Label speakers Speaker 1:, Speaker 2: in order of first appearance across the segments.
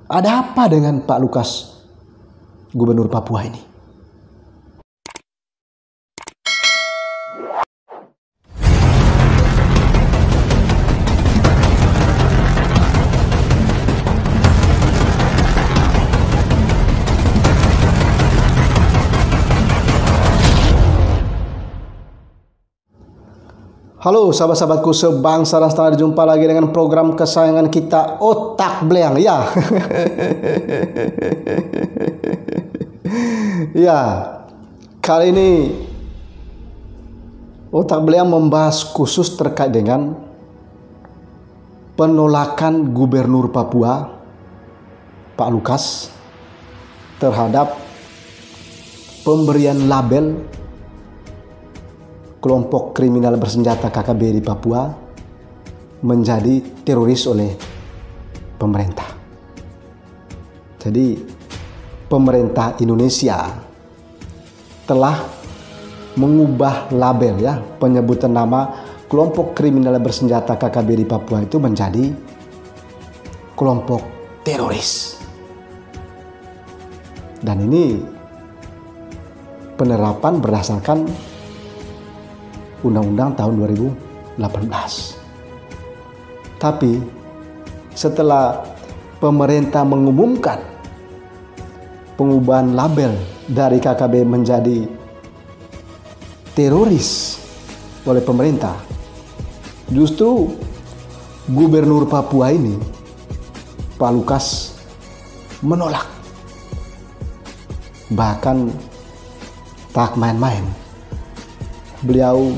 Speaker 1: Ada apa dengan Pak Lukas, Gubernur Papua ini? Halo sahabat-sahabatku sebangsa dan setanah, jumpa lagi dengan program kesayangan kita, Otak Bleang. Ya, ya, kali ini Otak Bleang membahas khusus terkait dengan penolakan Gubernur Papua, Pak Lukas, terhadap pemberian label kelompok kriminal bersenjata KKB di Papua menjadi teroris oleh pemerintah. Jadi pemerintah Indonesia telah mengubah label, ya, penyebutan nama kelompok kriminal bersenjata KKB di Papua itu menjadi kelompok teroris. Dan ini penerapan berdasarkan Undang-Undang tahun 2018. Tapi setelah pemerintah mengumumkan pengubahan label dari KKB menjadi teroris oleh pemerintah, justru Gubernur Papua ini, Pak Lukas, menolak. Bahkan tak main-main, beliau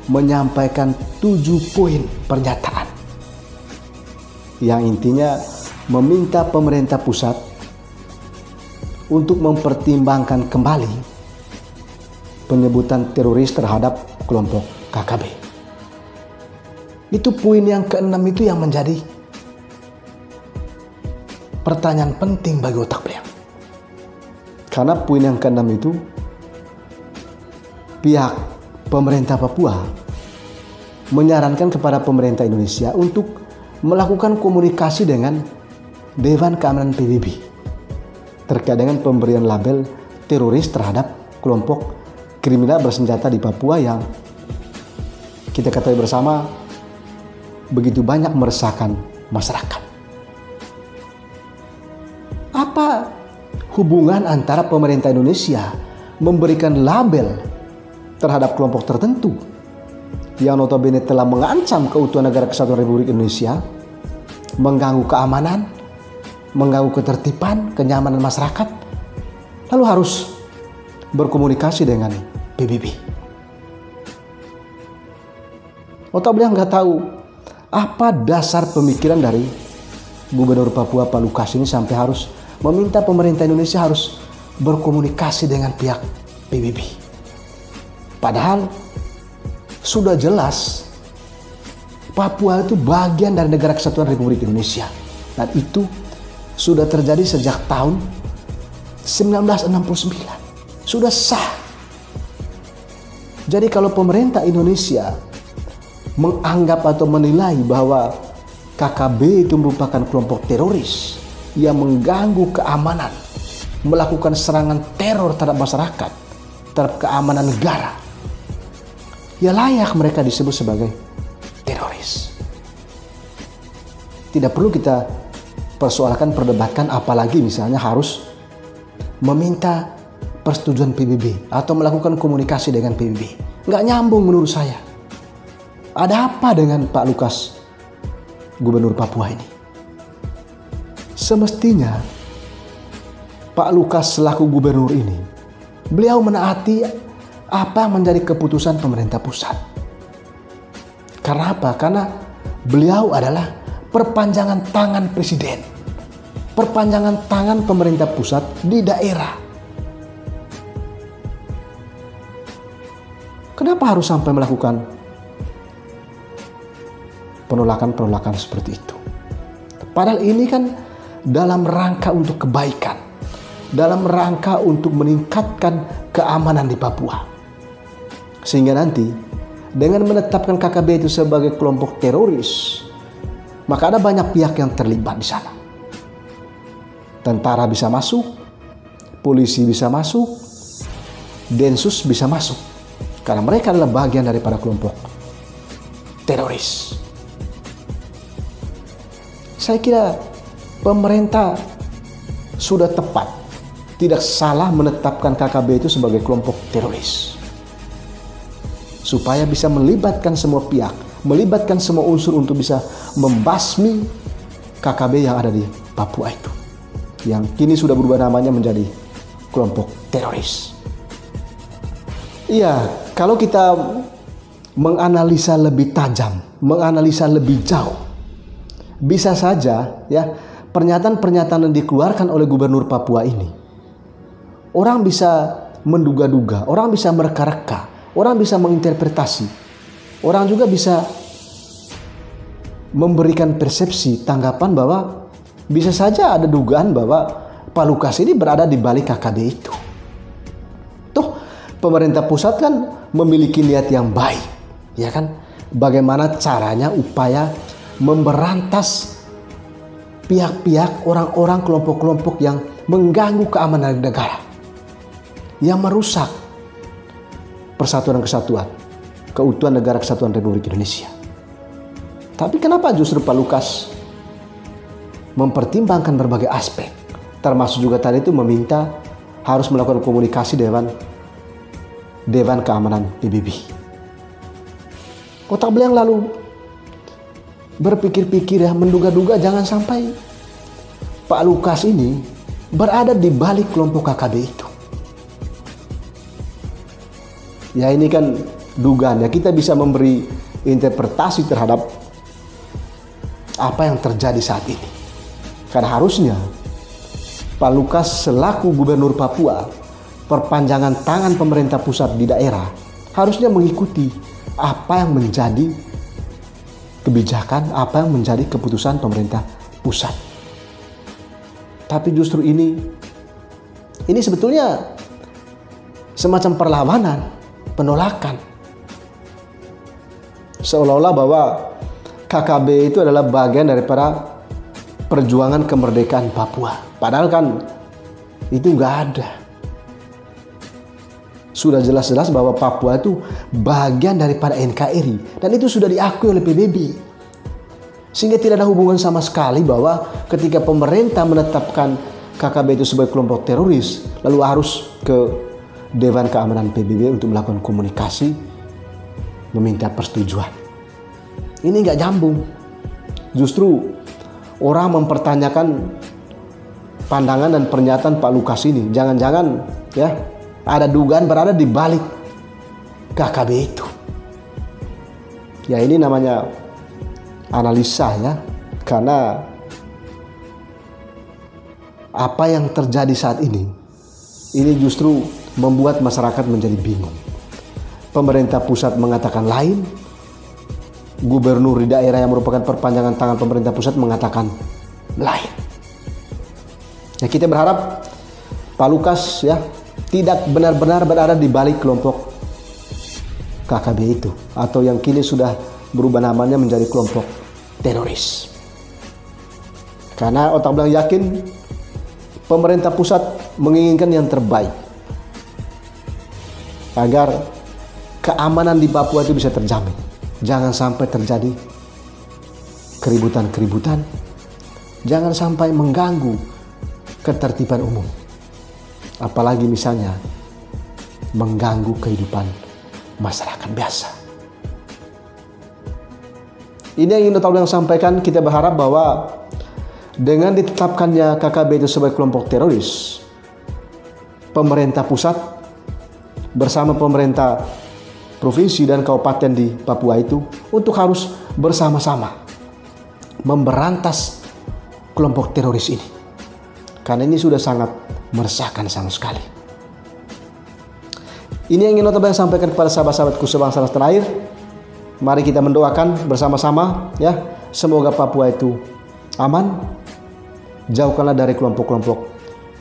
Speaker 1: menyampaikan 7 poin pernyataan yang intinya meminta pemerintah pusat untuk mempertimbangkan kembali penyebutan teroris terhadap kelompok KKB. Itu poin yang ke-6 itu yang menjadi pertanyaan penting bagi Otak Bleang. Karena poin yang ke-6 itu, pihak pemerintah Papua menyarankan kepada pemerintah Indonesia untuk melakukan komunikasi dengan Dewan Keamanan PBB terkait dengan pemberian label teroris terhadap kelompok kriminal bersenjata di Papua yang kita ketahui bersama begitu banyak meresahkan masyarakat. Apa hubungan antara pemerintah Indonesia memberikan label terhadap kelompok tertentu yang notabene telah mengancam keutuhan negara kesatuan Republik Indonesia, mengganggu keamanan, mengganggu ketertiban, kenyamanan masyarakat, lalu harus berkomunikasi dengan PBB? Otak Bleang nggak tahu apa dasar pemikiran dari Gubernur Papua Pak Lukas ini sampai harus meminta pemerintah Indonesia harus berkomunikasi dengan pihak PBB. Padahal sudah jelas Papua itu bagian dari negara kesatuan Republik Indonesia, dan itu sudah terjadi sejak tahun 1969, sudah sah. Jadi kalau pemerintah Indonesia menganggap atau menilai bahwa KKB itu merupakan kelompok teroris yang mengganggu keamanan, melakukan serangan teror terhadap masyarakat, terhadap keamanan negara, ya layak mereka disebut sebagai teroris. Tidak perlu kita persoalkan, perdebatkan, apalagi misalnya harus meminta persetujuan PBB atau melakukan komunikasi dengan PBB. Nggak nyambung menurut saya. Ada apa dengan Pak Lukas, Gubernur Papua ini? Semestinya Pak Lukas selaku gubernur ini, beliau menaati apa yang menjadi keputusan pemerintah pusat. Karena apa? Karena beliau adalah perpanjangan tangan presiden, perpanjangan tangan pemerintah pusat di daerah. Kenapa harus sampai melakukan penolakan-penolakan seperti itu? Padahal ini kan dalam rangka untuk kebaikan, dalam rangka untuk meningkatkan keamanan di Papua. Sehingga nanti dengan menetapkan KKB itu sebagai kelompok teroris, maka ada banyak pihak yang terlibat di sana. Tentara bisa masuk, polisi bisa masuk, Densus bisa masuk. Karena mereka adalah bagian daripada kelompok teroris. Saya kira pemerintah sudah tepat, tidak salah menetapkan KKB itu sebagai kelompok teroris. Supaya bisa melibatkan semua pihak, melibatkan semua unsur untuk bisa membasmi KKB yang ada di Papua itu, yang kini sudah berubah namanya menjadi kelompok teroris. Iya, kalau kita menganalisa lebih tajam, menganalisa lebih jauh, bisa saja ya pernyataan-pernyataan yang dikeluarkan oleh Gubernur Papua ini, orang bisa menduga-duga, orang bisa mereka-reka, orang bisa menginterpretasi, orang juga bisa memberikan persepsi tanggapan bahwa bisa saja ada dugaan bahwa Pak Lukas ini berada di balik KKB itu. Tuh, pemerintah pusat kan memiliki niat yang baik, ya kan? Bagaimana caranya upaya memberantas pihak-pihak, orang-orang, kelompok-kelompok yang mengganggu keamanan negara, yang merusak persatuan dan kesatuan, keutuhan negara kesatuan Republik Indonesia. Tapi kenapa justru Pak Lukas mempertimbangkan berbagai aspek, termasuk juga tadi itu meminta harus melakukan komunikasi Dewan Keamanan PBB. Otak beliau lalu berpikir-pikir ya, menduga-duga jangan sampai Pak Lukas ini berada di balik kelompok KKB itu. Ya ini kan dugaan ya, kita bisa memberi interpretasi terhadap apa yang terjadi saat ini. Karena harusnya Pak Lukas selaku Gubernur Papua, perpanjangan tangan pemerintah pusat di daerah, harusnya mengikuti apa yang menjadi kebijakan, apa yang menjadi keputusan pemerintah pusat. Tapi justru ini sebetulnya semacam perlawanan, penolakan. Seolah-olah bahwa KKB itu adalah bagian daripada perjuangan kemerdekaan Papua. Padahal kan itu nggak ada. Sudah jelas-jelas bahwa Papua itu bagian daripada NKRI. Dan itu sudah diakui oleh PBB. Sehingga tidak ada hubungan sama sekali bahwa ketika pemerintah menetapkan KKB itu sebagai kelompok teroris, lalu harus ke Dewan Keamanan PBB untuk melakukan komunikasi, meminta persetujuan. Ini nggak nyambung. Justru orang mempertanyakan pandangan dan pernyataan Pak Lukas ini. Jangan-jangan ya ada dugaan berada di balik KKB itu. Ya ini namanya analisa ya. Karena apa yang terjadi saat ini justru membuat masyarakat menjadi bingung. Pemerintah pusat mengatakan lain, gubernur di daerah yang merupakan perpanjangan tangan pemerintah pusat mengatakan lain. Ya kita berharap Pak Lukas ya tidak benar-benar berada di balik kelompok KKB itu, atau yang kini sudah berubah namanya menjadi kelompok teroris. Karena otak beliau yakin pemerintah pusat menginginkan yang terbaik agar keamanan di Papua itu bisa terjamin. Jangan sampai terjadi keributan-keributan, jangan sampai mengganggu ketertiban umum, apalagi misalnya mengganggu kehidupan masyarakat biasa. Ini yang ingin Otak sampaikan. Kita berharap bahwa dengan ditetapkannya KKB itu sebagai kelompok teroris, pemerintah pusat bersama pemerintah provinsi dan kabupaten di Papua itu untuk harus bersama-sama memberantas kelompok teroris ini. Karena ini sudah sangat meresahkan sama sekali. Ini yang ingin Otak sampaikan kepada sahabat-sahabatku sebangsa dan setanah air. Mari kita mendoakan bersama-sama ya, semoga Papua itu aman. Jauhkanlah dari kelompok-kelompok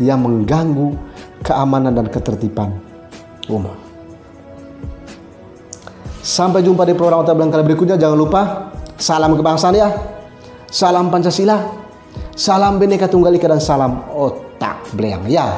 Speaker 1: yang mengganggu keamanan dan ketertiban umum. Sampai jumpa di program Otak kali berikutnya. Jangan lupa salam kebangsaan ya, salam Pancasila, Salam Bhinneka Tunggal Ika dan salam otak belayang ya.